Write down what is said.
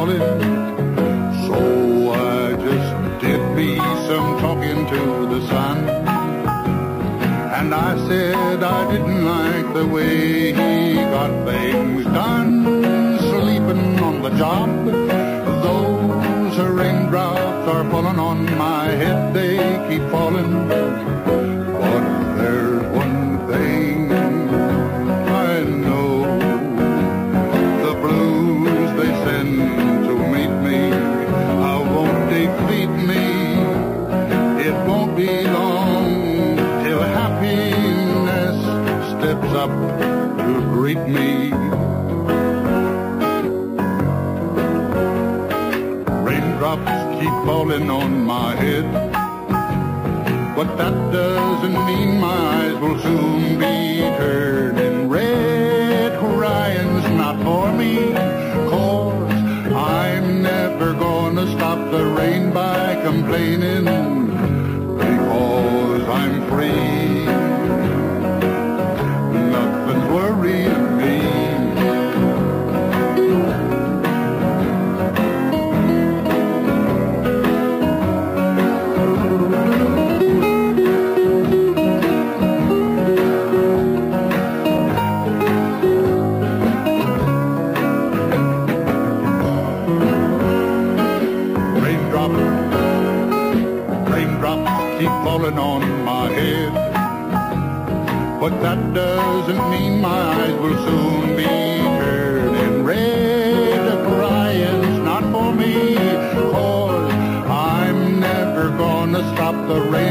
falling. So I just did me some talking to the sun. And I said I didn't like the way he got things done. Sleeping on the job, those raindrops are falling on my head, they keep falling. But there's one thing I know, the blues they send to meet me, I won't defeat me. It won't be long till happiness steps up to greet me. Raindrops keep falling on my head, but that doesn't mean my eyes will soon be turning red. Crying's not for me, 'cause I'm never gonna stop the rain by complaining, because I'm free. Nothing's worrying me. Keep falling on my head, but that doesn't mean my eyes will soon be turning red. Crying's not for me, 'cause I'm never gonna stop the rain